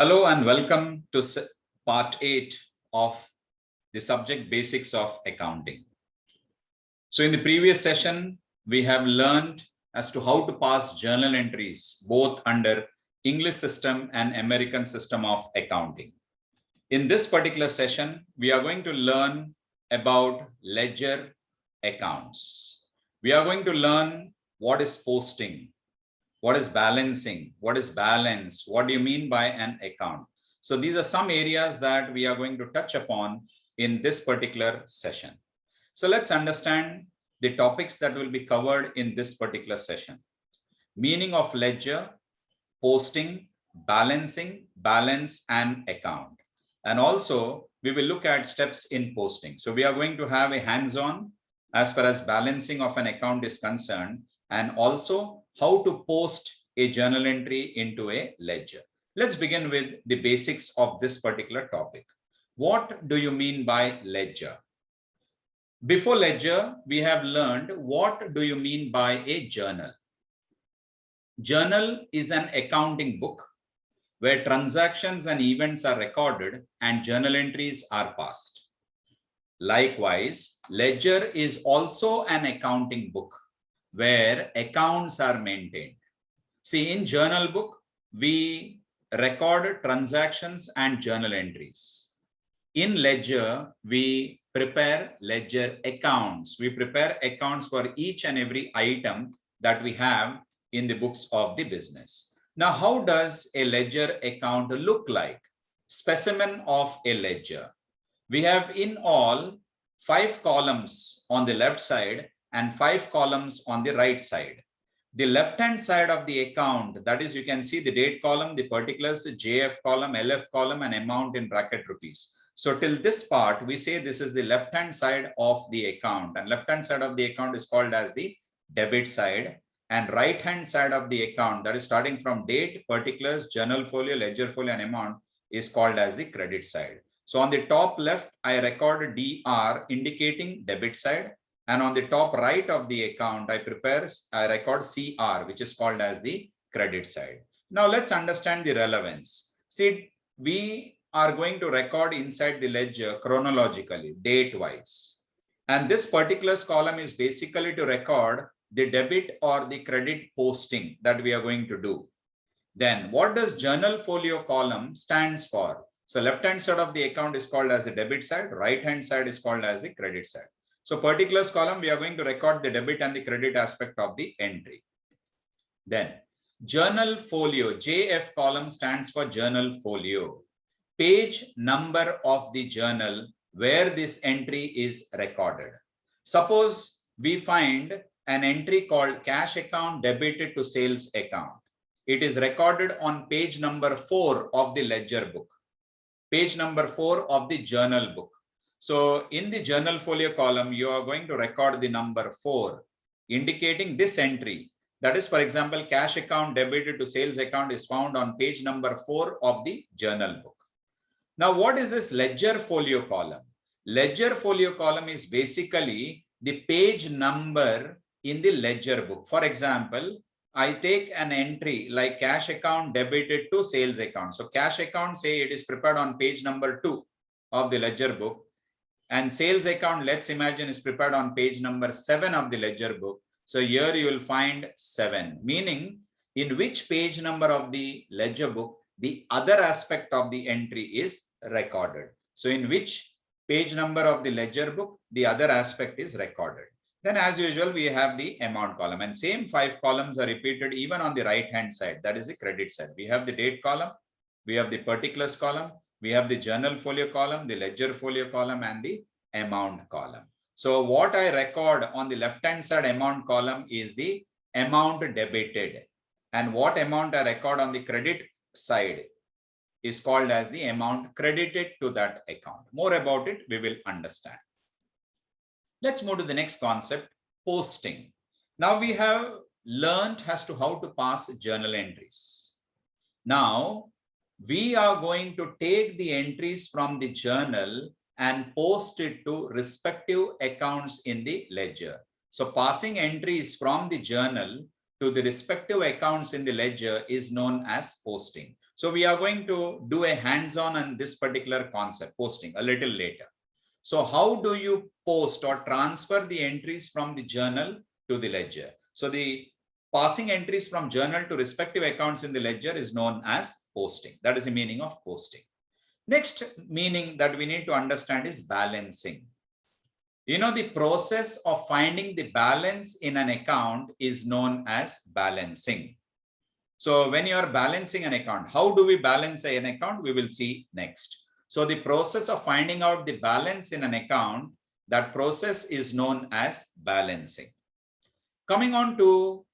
Hello and welcome to part 8 of the subject basics of accounting. So in the previous session, we have learned as to how to pass journal entries both under English system and American system of accounting. In this particular session, we are going to learn about ledger accounts. We are going to learn what is posting, what is balancing, what is balance, what do you mean by an account. So these are some areas that we are going to touch upon in this particular session. So let's understand the topics that will be covered in this particular session. Meaning of ledger, posting, balancing, balance, and account. And also we will look at steps in posting. So we are going to have a hands-on as far as balancing of an account is concerned, and also how to post a journal entry into a ledger. Let's begin with the basics of this particular topic. What do you mean by ledger? Before ledger, we have learned what do you mean by a journal. Journal is an accounting book where transactions and events are recorded and journal entries are passed. Likewise, ledger is also an accounting book where accounts are maintained. See, in journal book, we record transactions and journal entries. In ledger, we prepare ledger accounts. We prepare accounts for each and every item that we have in the books of the business. Now, how does a ledger account look like? Specimen of a ledger. We have in all 5 columns on the left side and 5 columns on the right side. The left-hand side of the account, that is, you can see the date column, the particulars, JF column, LF column, and amount in bracket rupees. So till this part, we say this is the left-hand side of the account, and left-hand side of the account is called as the debit side, and right-hand side of the account, that is starting from date, particulars, journal folio, ledger folio, and amount, is called as the credit side. So on the top left, I record DR indicating debit side. And on the top right of the account, I record CR, which is called as the credit side. Now let's understand the relevance. See, we are going to record inside the ledger chronologically, date-wise. And this particulars column is basically to record the debit or the credit posting that we are going to do. Then what does journal folio column stands for? So left-hand side of the account is called as the debit side, right-hand side is called as the credit side. So particulars column, we are going to record the debit and the credit aspect of the entry. Then journal folio, JF column stands for journal folio. Page number of the journal where this entry is recorded. Suppose we find an entry called cash account debited to sales account. It is recorded on page number 4 of the ledger book, page number 4 of the journal book. So in the journal folio column, you are going to record the number 4, indicating this entry. That is, for example, cash account debited to sales account is found on page number 4 of the journal book. Now, what is this ledger folio column? Ledger folio column is basically the page number in the ledger book. For example, I take an entry like cash account debited to sales account. So cash account, say it is prepared on page number 2 of the ledger book. And sales account, let's imagine, is prepared on page number 7 of the ledger book. So here you will find 7, meaning in which page number of the ledger book, the other aspect of the entry is recorded. So in which page number of the ledger book, the other aspect is recorded. Then as usual, we have the amount column, and same 5 columns are repeated even on the right-hand side. That is the credit side. We have the date column, we have the particulars column, we have the journal folio column, the ledger folio column, and the amount column. So what I record on the left-hand side amount column is the amount debited. And what amount I record on the credit side is called as the amount credited to that account. More about it, we will understand. Let's move to the next concept, posting. Now we have learned as to how to pass journal entries. Now, we are going to take the entries from the journal and post it to respective accounts in the ledger. So passing entries from the journal to the respective accounts in the ledger is known as posting. So we are going to do a hands-on on this particular concept, posting, a little later. So how do you post or transfer the entries from the journal to the ledger? So the passing entries from journal to respective accounts in the ledger is known as posting. That is the meaning of posting. Next meaning that we need to understand is balancing. You know, the process of finding the balance in an account is known as balancing. So when you are balancing an account, how do we balance an account? We will see next. So the process of finding out the balance in an account, that process is known as balancing. Coming on to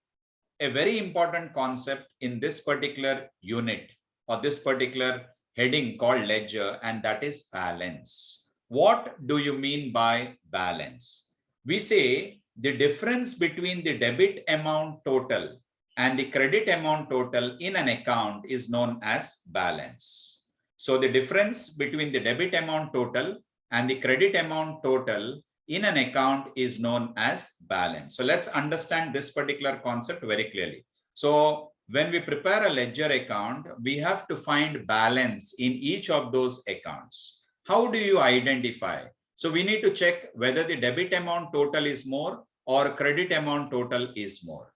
a very important concept in this particular unit or this particular heading called ledger, and that is balance. What do you mean by balance? We say the difference between the debit amount total and the credit amount total in an account is known as balance. So the difference between the debit amount total and the credit amount total in an account is known as balance. So let's understand this particular concept very clearly. So when we prepare a ledger account, we have to find balance in each of those accounts. How do you identify? So we need to check whether the debit amount total is more or credit amount total is more.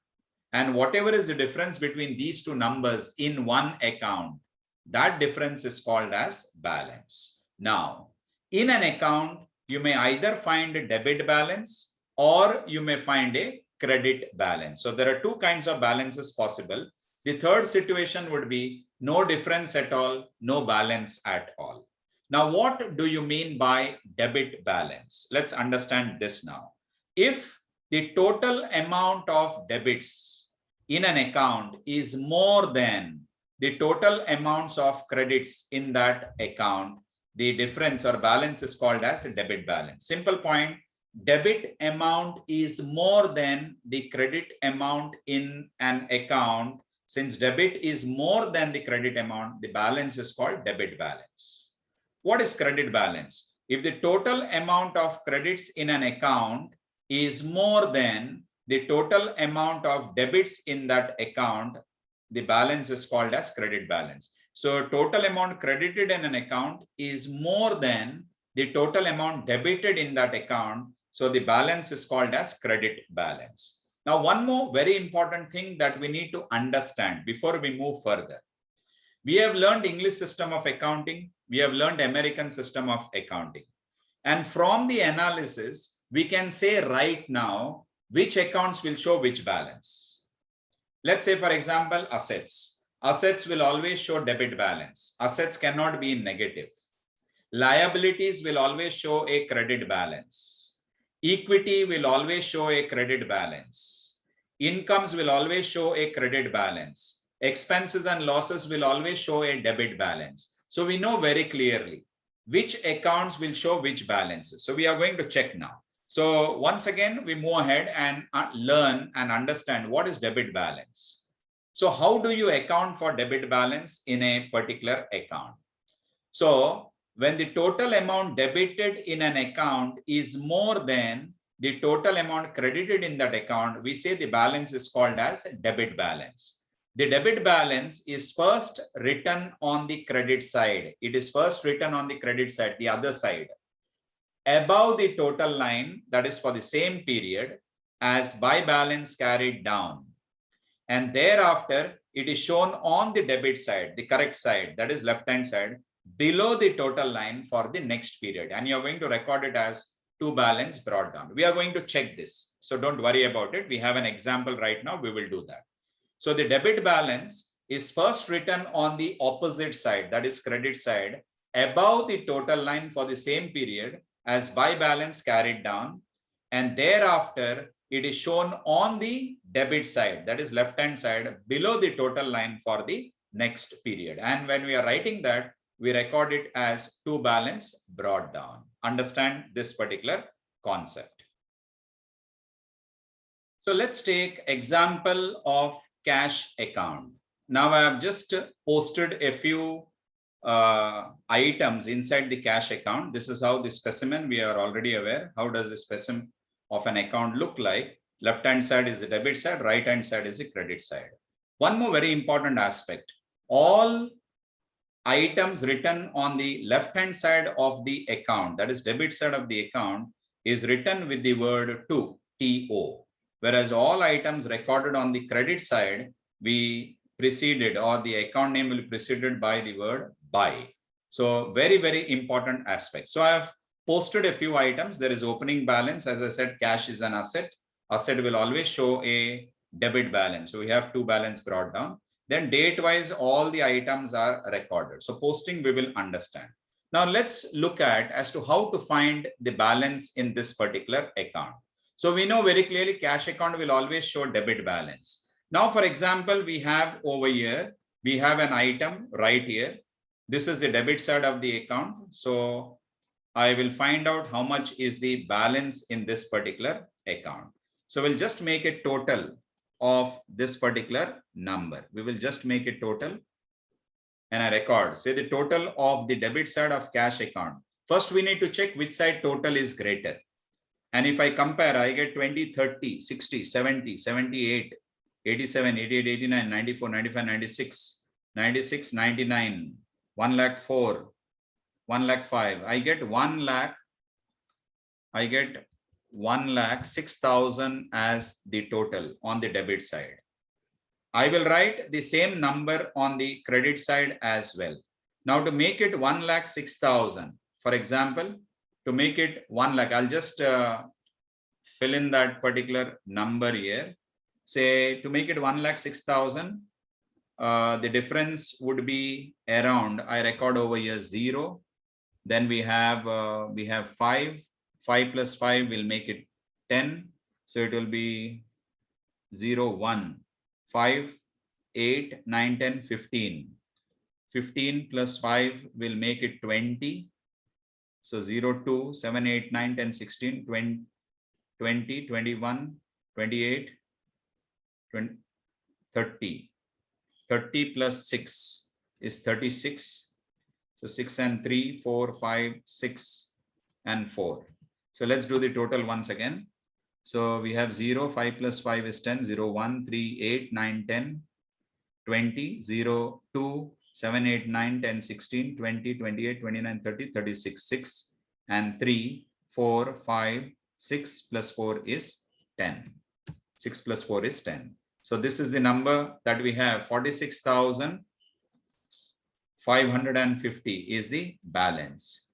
And whatever is the difference between these two numbers in one account, that difference is called as balance. Now, in an account, you may either find a debit balance or you may find a credit balance. So there are two kinds of balances possible. The third situation would be no difference at all, no balance at all. Now, what do you mean by debit balance? Let's understand this now. If the total amount of debits in an account is more than the total amounts of credits in that account, the difference or balance is called as a debit balance. Simple point, debit amount is more than the credit amount in an account. Since debit is more than the credit amount, the balance is called debit balance. What is credit balance? If the total amount of credits in an account is more than the total amount of debits in that account, the balance is called as credit balance. So total amount credited in an account is more than the total amount debited in that account. So the balance is called as credit balance. Now, one more very important thing that we need to understand before we move further. We have learned English system of accounting. We have learned American system of accounting. And from the analysis, we can say right now, which accounts will show which balance. Let's say, for example, assets. Assets will always show debit balance. Assets cannot be in negative. Liabilities will always show a credit balance. Equity will always show a credit balance. Incomes will always show a credit balance. Expenses and losses will always show a debit balance. So we know very clearly which accounts will show which balances. So we are going to check now. So once again, we move ahead and learn and understand what is debit balance. So how do you account for debit balance in a particular account? So when the total amount debited in an account is more than the total amount credited in that account, we say the balance is called as debit balance. The debit balance is first written on the credit side. It is first written on the credit side, the other side, above the total line, that is for the same period, as by balance carried down. And thereafter, it is shown on the debit side, the correct side, that is left-hand side, below the total line for the next period. And you're going to record it as to balance brought down. We are going to check this. So don't worry about it. We have an example right now. We will do that. So the debit balance is first written on the opposite side, that is credit side, above the total line for the same period as by balance carried down. And thereafter, it is shown on the debit side, that is left-hand side, below the total line for the next period. And when we are writing that, we record it as to balance brought down. Understand this particular concept. So let's take example of cash account. Now I have just posted a few items inside the cash account. This is how the specimen, we are already aware. How does the specimen of an account look like? Left-hand side is the debit side, right-hand side is the credit side. One more very important aspect. All items written on the left hand side of the account, that is debit side of the account, is written with the word to, TO, whereas all items recorded on the credit side, we preceded, or the account name will be preceded by the word by. So very, very important aspect. So I have posted a few items. There is opening balance. As I said, cash is an asset. Asset will always show a debit balance. So we have two balance brought down. Then date wise, all the items are recorded. So posting, we will understand. Now let's look at as to how to find the balance in this particular account. So we know very clearly cash account will always show debit balance. Now, for example, we have over here, we have an item right here. This is the debit side of the account. So I will find out how much is the balance in this particular account. So we'll just make a total of this particular number. We will just make a total and a record. Say the total of the debit side of cash account. First, we need to check which side total is greater. And if I compare, I get 20, 30, 60, 70, 78, 87, 88, 89, 94, 95, 96, 96, 99, 1 lakh 4, 1 lakh 5. I get 1 lakh. I get 1 lakh 6,000 as the total on the debit side. I will write the same number on the credit side as well. Now to make it 1 lakh 6,000, for example, to make it 1 lakh, I'll just fill in that particular number here. Say to make it 1 lakh 6,000, the difference would be around, I record over here 0. Then we have 5. 5 plus 5 will make it 10. So it will be 0, 1, 5, 8, 9, 10, 15. 15 plus 5 will make it 20. So 0, 2, 7, 8, 9, 10, 16, 20, 20, 21, 28, 20, 30. 30 plus 6 is 36. So 6 and 3, 4, 5, 6 and 4. So let's do the total once again. So we have 0, 5 plus 5 is 10, 0, 1, 3, 8, 9, 10, 20, 0, 2, 7, 8, 9, 10, 16, 20, 28, 29, 30, 36, 6 and 3, 4, 5, 6 plus 4 is 10. 6 plus 4 is 10. So this is the number that we have, 46,550 is the balance.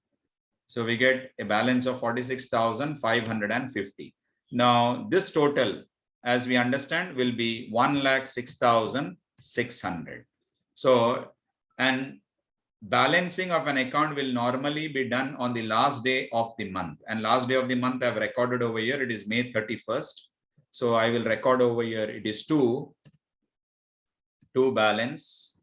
So we get a balance of 46,550. Now this total, as we understand, will be 1,06,600. So, and balancing of an account will normally be done on the last day of the month. And last day of the month I've recorded over here, it is May 31st. So I will record over here, it is to balance.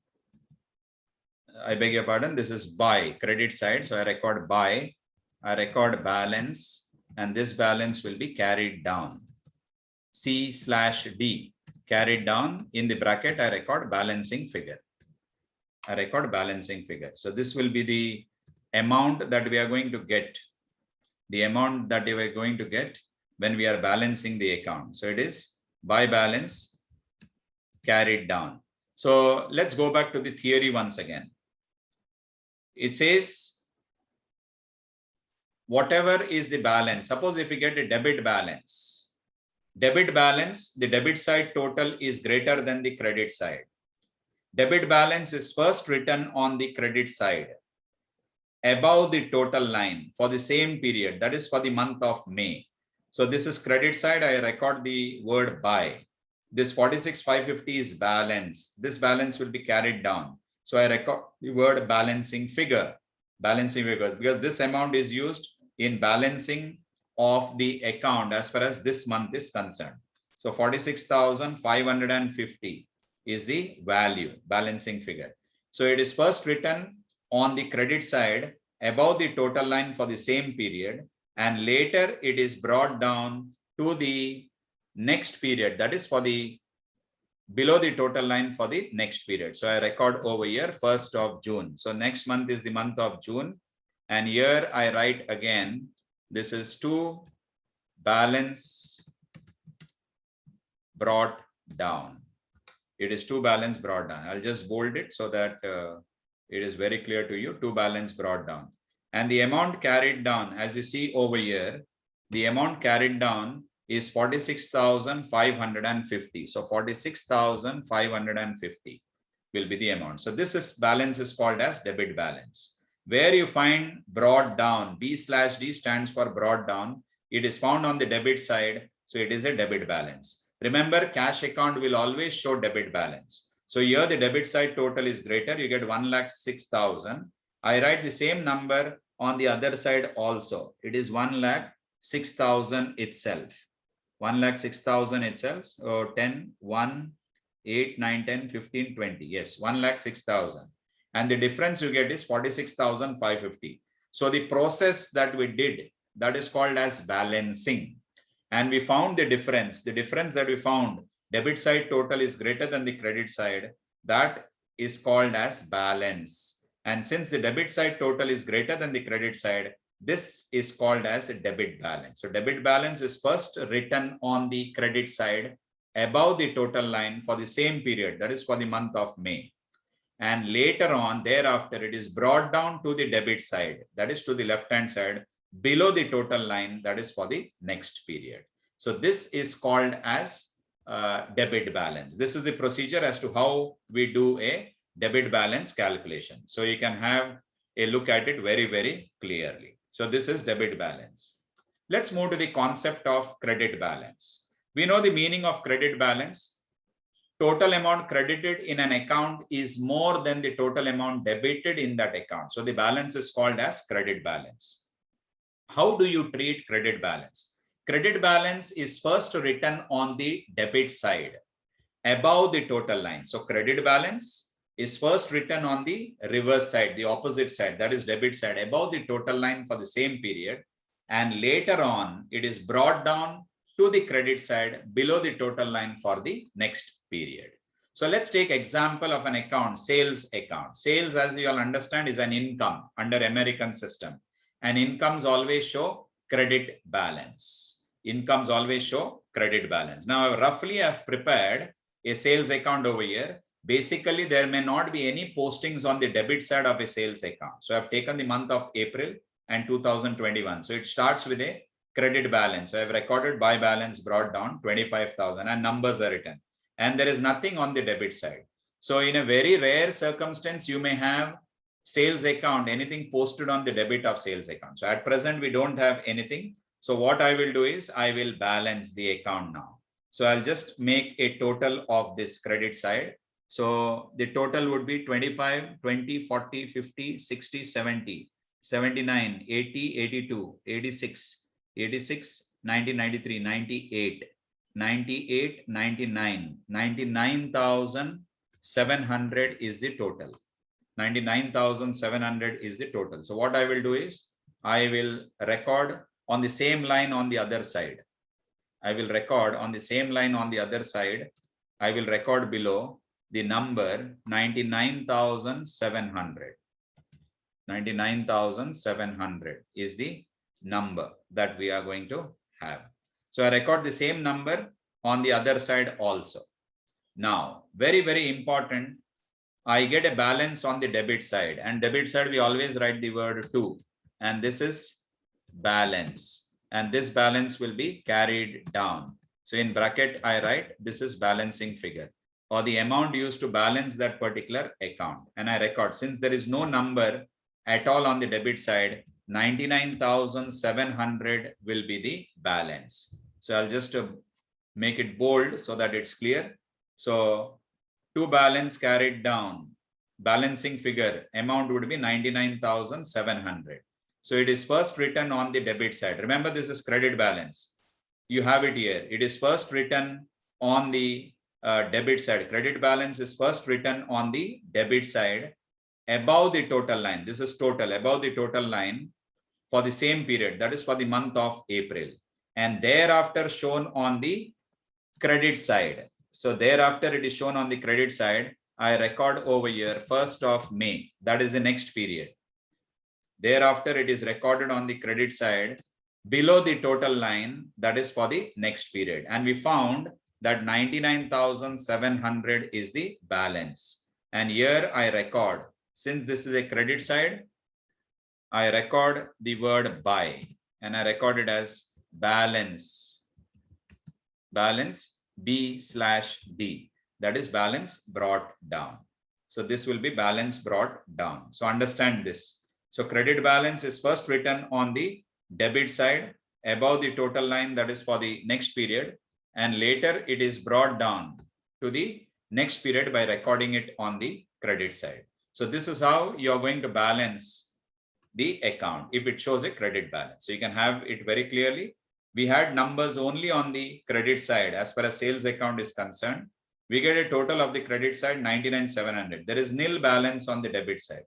I beg your pardon, this is by credit side. So I record by, I record balance, and this balance will be carried down. C/D, carried down. In the bracket, I record balancing figure. I record balancing figure. So this will be the amount that we are going to get. The amount that we are going to get when we are balancing the account. So it is by balance carried down. So let's go back to the theory once again. It says whatever is the balance. Suppose if we get a debit balance, the debit side total is greater than the credit side. Debit balance is first written on the credit side above the total line for the same period, that is for the month of May. So this is credit side, I record the word by. This 46,550 is balance. This balance will be carried down. So I record the word balancing figure, because this amount is used in balancing of the account as far as this month is concerned. So 46,550 is the value, balancing figure. So it is first written on the credit side above the total line for the same period, and later it is brought down to the next period, that is for the below the total line for the next period. So I record over here 1st of June. So next month is the month of June, and here I write again, this is to balance brought down. It is to balance brought down. I'll just bold it so that It is very clear to you, to balance brought down. And the amount carried down, as you see over here, the amount carried down is 46,550. So 46,550 will be the amount. So this is balance is called as debit balance. Where you find brought down, B/D stands for brought down. It is found on the debit side. So it is a debit balance. Remember, cash account will always show debit balance. So here the debit side total is greater. You get 1,06,000. I write the same number on the other side also. It is 1,06,000 itself. 1,06,000 itself. So 10, 1, 8, 9, 10, 15, 20. Yes, 1,06,000. And the difference you get is 46,550. So the process that we did, that is called as balancing. And we found the difference that we found, debit side total is greater than the credit side. That is called as balance. And since the debit side total is greater than the credit side, this is called as a debit balance. So debit balance is first written on the credit side above the total line for the same period, that is for the month of May. And later on, thereafter, it is brought down to the debit side, that is to the left-hand side, below the total line, that is for the next period. So this is called as debit balance. This is the procedure as to how we do a debit balance calculation. So you can have a look at it very, very clearly. So this is debit balance. Let's move to the concept of credit balance. We know the meaning of credit balance. Total amount credited in an account is more than the total amount debited in that account. So the balance is called as credit balance. How do you treat credit balance? Credit balance is first written on the debit side above the total line. So credit balance is first written on the reverse side, the opposite side, that is debit side, above the total line for the same period. And later on, it is brought down to the credit side below the total line for the next period. So let's take example of an account, sales account. Sales, as you all understand, is an income under American system. And incomes always show credit balance. Incomes always show credit balance. Now, roughly I've prepared a sales account over here. Basically, there may not be any postings on the debit side of a sales account. So I've taken the month of April and 2021. So it starts with a credit balance. So I've recorded by balance brought down 25,000 and numbers are written. And there is nothing on the debit side. So in a very rare circumstance, you may have sales account, anything posted on the debit of sales account. So at present, we don't have anything. So what I will do is I will balance the account now. So I'll just make a total of this credit side. So the total would be 25, 20, 40, 50, 60, 70, 79, 80, 82, 86, 86, 90, 93, 98, 98, 99, 99,700 is the total. 99,700 is the total. So what I will do is I will record on the same line on the other side. I will record on the same line on the other side. I will record below the number 99,700. 99,700 is the number that we are going to have. So I record the same number on the other side also. Now, very, very important, I get a balance on the debit side, and debit side, we always write the word to, and this is balance, and this balance will be carried down. So in bracket, I write, this is balancing figure or the amount used to balance that particular account. And I record, since there is no number at all on the debit side, 99,700 will be the balance. So I'll just make it bold so that it's clear. So to balance carried down, balancing figure amount would be 99,700. So it is first written on the debit side. Remember, this is credit balance. You have it here. It is first written on the debit side. Credit balance is first written on the debit side above the total line. This is total, above the total line for the same period, that is for the month of April, and thereafter shown on the credit side. So thereafter it is shown on the credit side. I record over here 1st of May, that is the next period. Thereafter it is recorded on the credit side below the total line, that is for the next period. And we found that 99,700 is the balance. And here I record since this is a credit side, I record the word buy and I record it as balance B/D. That is balance brought down. So this will be balance brought down. So understand this. So credit balance is first written on the debit side above the total line, that is for the next period, and later it is brought down to the next period by recording it on the credit side. So this is how you are going to balance the account if it shows a credit balance. So you can have it very clearly. We had numbers only on the credit side as far as sales account is concerned. We get a total of the credit side 99,700. There is nil balance on the debit side.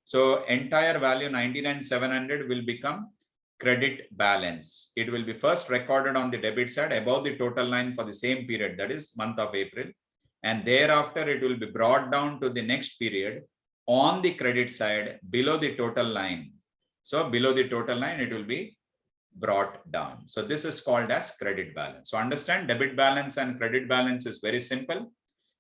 So entire value 99,700 will become credit balance. It will be first recorded on the debit side above the total line for the same period, that is month of April. And thereafter it will be brought down to the next period on the credit side below the total line. So below the total line, it will be brought down. So this is called as credit balance. So understand, debit balance and credit balance is very simple.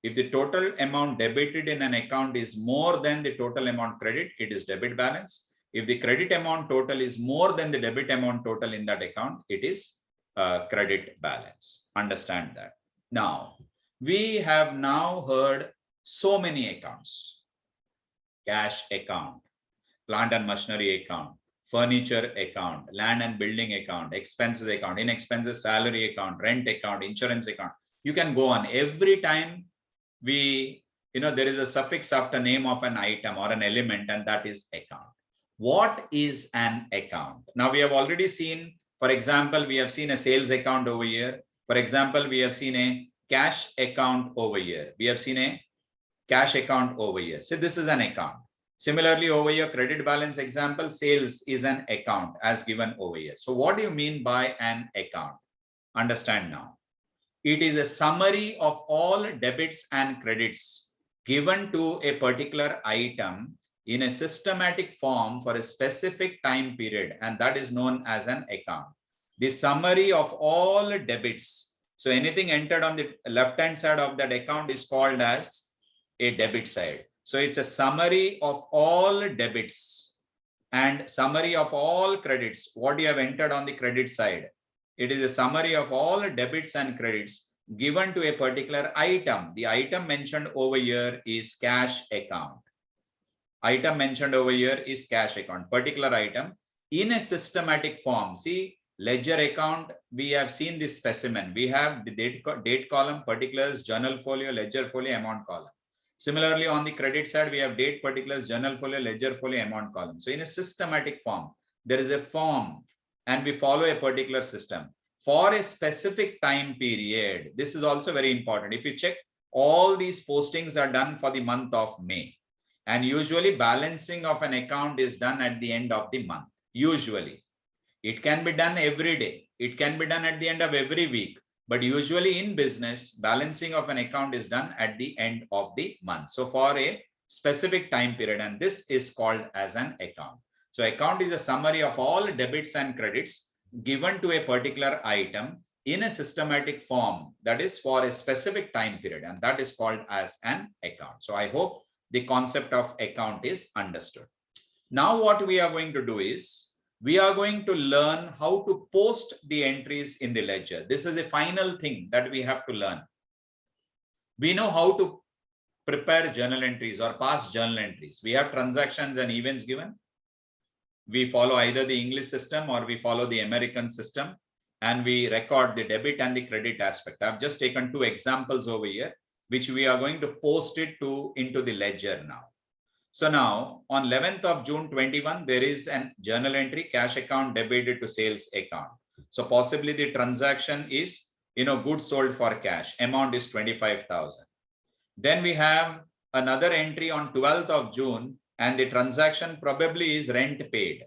If the total amount debited in an account is more than the total amount credit, it is debit balance. If the credit amount total is more than the debit amount total in that account, it is credit balance. Understand that. Now, we have now heard so many accounts: cash account, plant and machinery account, furniture account, land and building account, expenses account, in expenses salary account, rent account, insurance account. You can go on. Every time there is a suffix after name of an item or an element, and that is account. What is an account? Now we have already seen, for example, we have seen a sales account over here. For example, we have seen a cash account over here. We have seen a cash account over here. So this is an account. Similarly, over here, credit balance example, sales is an account as given over here. So what do you mean by an account? Understand now. It is a summary of all debits and credits given to a particular item in a systematic form for a specific time period, and that is known as an account. The summary of all debits. So anything entered on the left-hand side of that account is called as a debit side. So it's a summary of all debits and summary of all credits. What you have entered on the credit side. It is a summary of all debits and credits given to a particular item. The item mentioned over here is cash account. Item mentioned over here is cash account, particular item in a systematic form. See, ledger account, we have seen this specimen. We have the date column, particulars, journal folio, ledger folio, amount column. Similarly, on the credit side, we have date, particulars, journal folio, ledger folio, amount column. So in a systematic form, there is a form and we follow a particular system for a specific time period. This is also very important. If you check, all these postings are done for the month of May. And usually balancing of an account is done at the end of the month. Usually. It can be done every day. It can be done at the end of every week. But usually in business, balancing of an account is done at the end of the month. So for a specific time period, and this is called as an account. So account is a summary of all debits and credits given to a particular item in a systematic form, that is for a specific time period, and that is called as an account. So I hope the concept of account is understood. Now what we are going to do is, we are going to learn how to post the entries in the ledger. This is a final thing that we have to learn. We know how to prepare journal entries or pass journal entries. We have transactions and events given. We follow either the English system or we follow the American system, and we record the debit and the credit aspect. I've just taken two examples over here, which we are going to post it into the ledger now. So now on 11th of June 21, there is a journal entry, cash account debited to sales account. So possibly the transaction is, goods sold for cash. Amount is 25,000. Then we have another entry on 12th of June, and the transaction probably is rent paid.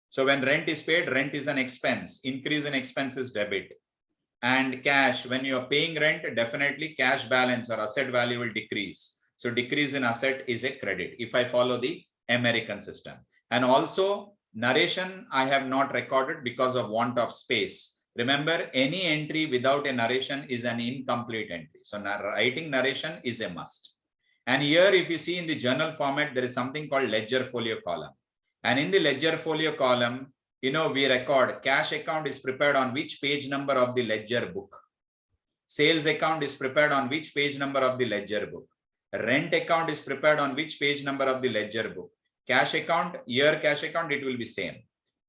So when rent is paid, rent is an expense. Increase in expense is debit. And cash, when you are paying rent, definitely cash balance or asset value will decrease. So decrease in asset is a credit if I follow the American system. And also narration, I have not recorded because of want of space. Remember, any entry without a narration is an incomplete entry. So writing narration is a must. And here, if you see in the journal format, there is something called ledger folio column. And in the ledger folio column, we record cash account is prepared on which page number of the ledger book. Sales account is prepared on which page number of the ledger book. Rent account is prepared on which page number of the ledger book. Cash account, cash account, it will be same.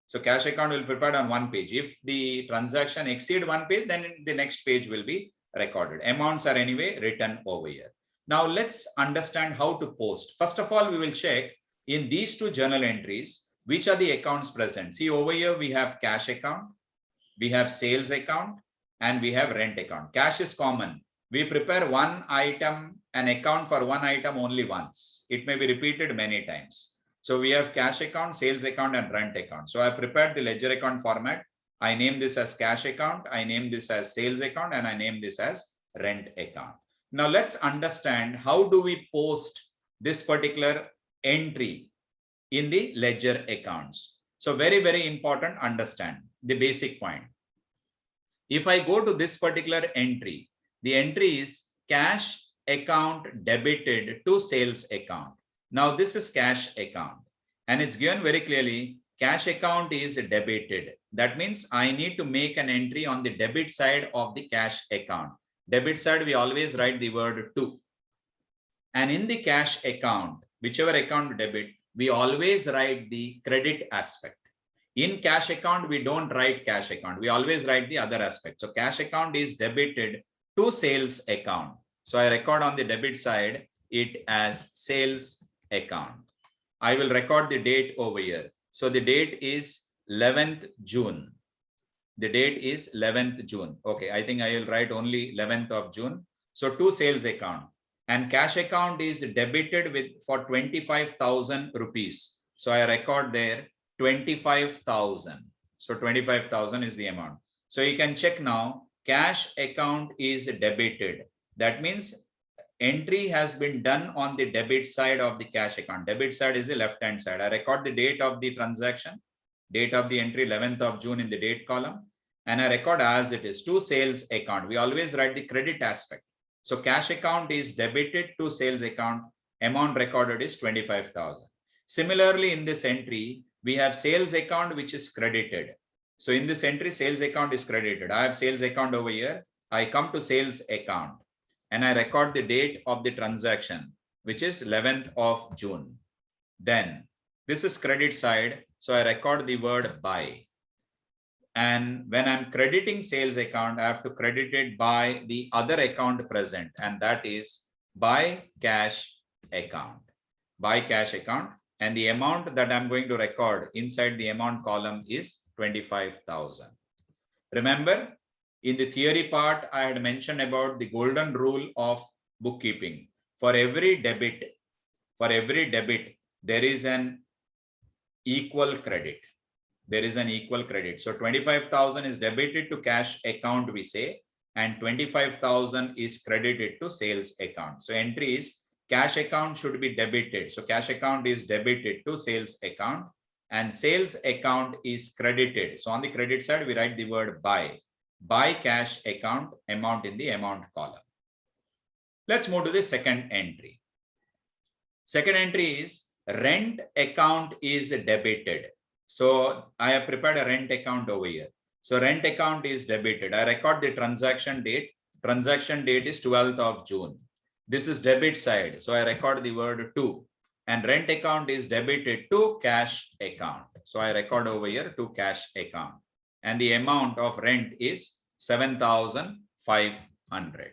So cash account will be prepared on one page. If the transaction exceed one page, then the next page will be recorded. Amounts are anyway written over here. Now let's understand how to post. First of all, we will check in these two journal entries, which are the accounts present. See over here, we have cash account, we have sales account, and we have rent account. Cash is common. We prepare one item, an account for one item only once. It may be repeated many times. So we have cash account, sales account, and rent account. So I prepared the ledger account format. I name this as cash account, I name this as sales account, and I name this as rent account. Now let's understand how do we post this particular entry in the ledger accounts. So very, very important, understand the basic point. If I go to this particular entry, the entry is cash account debited to sales account. Now this is cash account and it's given very clearly cash account is debited. That means I need to make an entry on the debit side of the cash account. Debit side, we always write the word to. And in the cash account, whichever account debit, we always write the credit aspect. In cash account, we don't write cash account. We always write the other aspect. So cash account is debited to sales account. So I record on the debit side it as sales account. I will record the date over here. So the date is 11th June. The date is 11th June. Okay, I think I will write only 11th of June. So to sales account. And cash account is debited with for 25,000 rupees. So I record there 25,000. So 25,000 is the amount. So you can check now, cash account is debited. That means entry has been done on the debit side of the cash account. Debit side is the left-hand side. I record the date of the transaction, date of the entry 11th of June in the date column. And I record as it is to sales account. We always write the credit aspect. So cash account is debited to sales account. Amount recorded is 25,000. Similarly, in this entry, we have sales account which is credited. So in this entry, sales account is credited. I have sales account over here. I come to sales account and I record the date of the transaction, which is 11th of June. Then this is credit side. So I record the word by. And when I'm crediting sales account, I have to credit it by the other account present, and that is by cash account. By cash account, and the amount that I'm going to record inside the amount column is 25,000. Remember, in the theory part, I had mentioned about the golden rule of bookkeeping. For every debit, there is an equal credit. There is an equal credit. So 25,000 is debited to cash account, we say, and 25,000 is credited to sales account. So entry is cash account should be debited. So cash account is debited to sales account and sales account is credited. So on the credit side, we write the word by cash account, amount in the amount column. Let's move to the second entry. Second entry is rent account is debited. So I have prepared a rent account over here. So rent account is debited. I record the transaction date. Transaction date is 12th of June. This is debit side. So I record the word to. And rent account is debited to cash account. So I record over here to cash account. And the amount of rent is 7,500.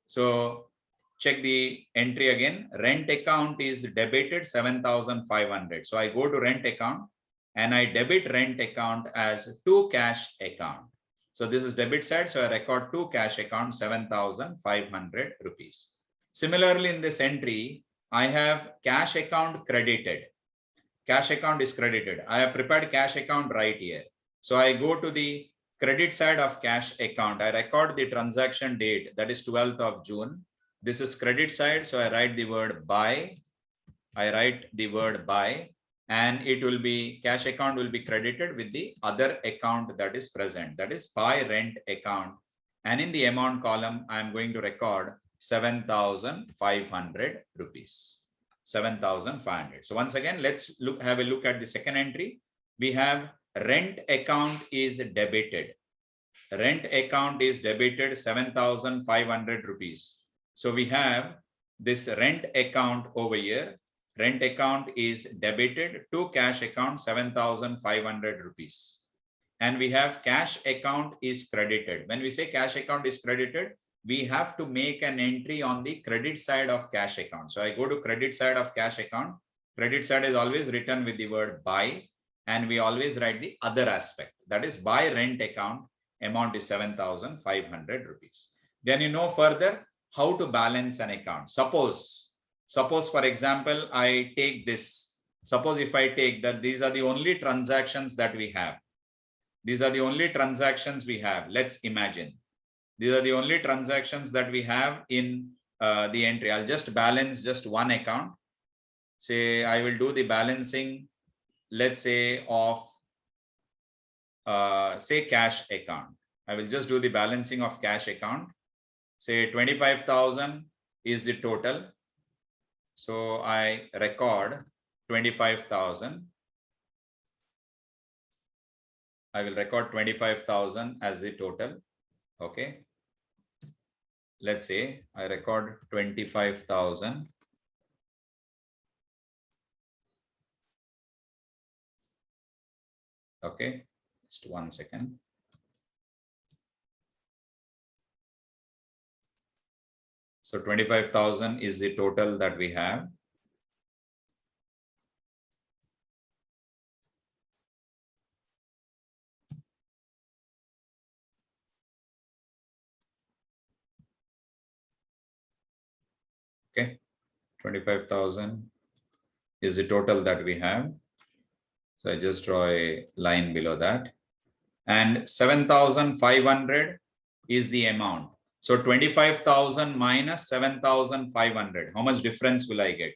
So check the entry again. Rent account is debited 7,500. So I go to rent account and I debit rent account as to cash account. So this is debit side. So I record to cash account 7,500 rupees. Similarly, in this entry, I have cash account credited. Cash account is credited. I have prepared cash account right here. So I go to the credit side of cash account. I record the transaction date, that is 12th of June. This is credit side. So I write the word by. And it will be cash account will be credited with the other account that is present, that is by rent account. And in the amount column, I am going to record 7,500 rupees. 7,500. So once again, let's have a look at the second entry. We have rent account is debited. Rent account is debited 7,500 rupees. So we have this rent account over here. Rent account is debited to cash account 7,500 rupees. And we have cash account is credited. When we say cash account is credited, we have to make an entry on the credit side of cash account. So I go to credit side of cash account. Credit side is always written with the word buy, and we always write the other aspect. That is buy rent account, amount is 7,500 rupees. Then you know further how to balance an account. Suppose for example, I take this. Suppose if I take that these are the only transactions that we have. These are the only transactions we have. Let's imagine. These are the only transactions that we have in the entry. I'll just balance just one account. Say I will do the balancing, let's say of say cash account. I will just do the balancing of cash account. Say 25,000 is the total. So I record 25,000. I will record 25,000 as the total. Okay. Let's say I record 25,000. Okay, just 1 second. So 25,000 is the total that we have. Okay, 25,000 is the total that we have. So I just draw a line below that. And 7,500 is the amount. So 25,000 minus 7,500. How much difference will I get?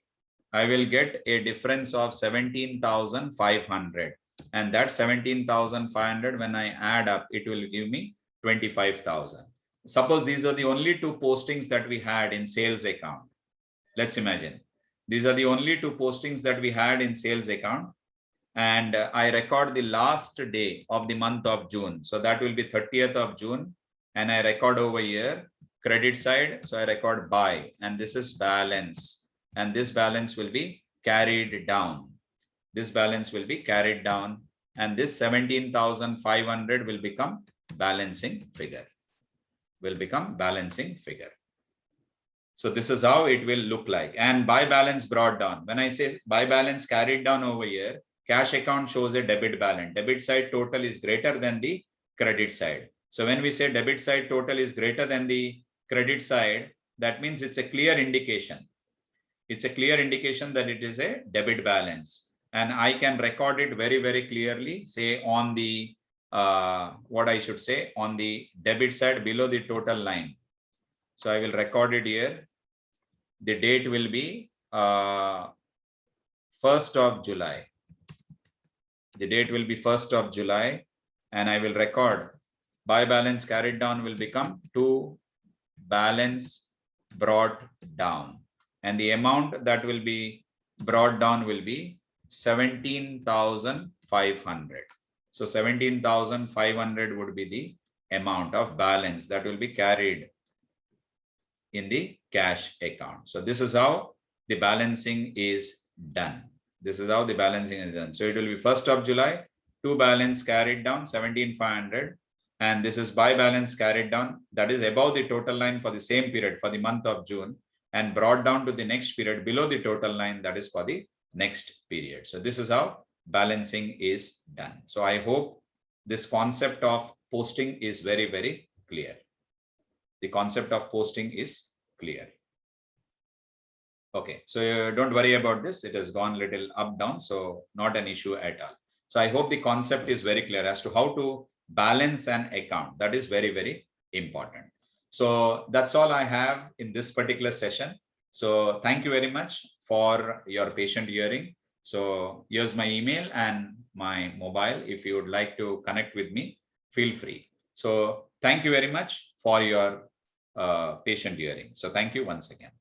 I will get a difference of 17,500. And that 17,500, when I add up, it will give me 25,000. Suppose these are the only two postings that we had in sales account. Let's imagine these are the only two postings that we had in sales account. And I record the last day of the month of June. So that will be 30th of June. And I record over here credit side. So I record buy, and this is balance. And this balance will be carried down. This balance will be carried down. And this 17,500 will become balancing figure. Will become balancing figure. So this is how it will look like. And buy balance brought down. When I say buy balance carried down over here, cash account shows a debit balance. Debit side total is greater than the credit side. So when we say debit side total is greater than the credit side, that means it's a clear indication. It's a clear indication that it is a debit balance. And I can record it very, very clearly, say on the, what I should say, on the debit side below the total line. So I will record it here. The date will be 1st of July. The date will be 1st of July, and I will record buy balance carried down will become to balance brought down. And the amount that will be brought down will be 17,500. So 17,500 would be the amount of balance that will be carried in the cash account. So this is how the balancing is done. This is how the balancing is done. So it will be 1st of July, to balance carried down 17,500. And this is buy balance carried down, that is above the total line for the same period for the month of June, and brought down to the next period below the total line, that is for the next period. So this is how balancing is done. So I hope this concept of posting is very, very clear. The concept of posting is clear. Okay, so don't worry about this. It has gone little up, down, so not an issue at all. So I hope the concept is very clear as to how to balance an account. That is very, very important. So that's all I have in this particular session. So thank you very much for your patient hearing. So here's my email and my mobile. If you would like to connect with me, feel free. So thank you very much for your patient hearing. So thank you once again.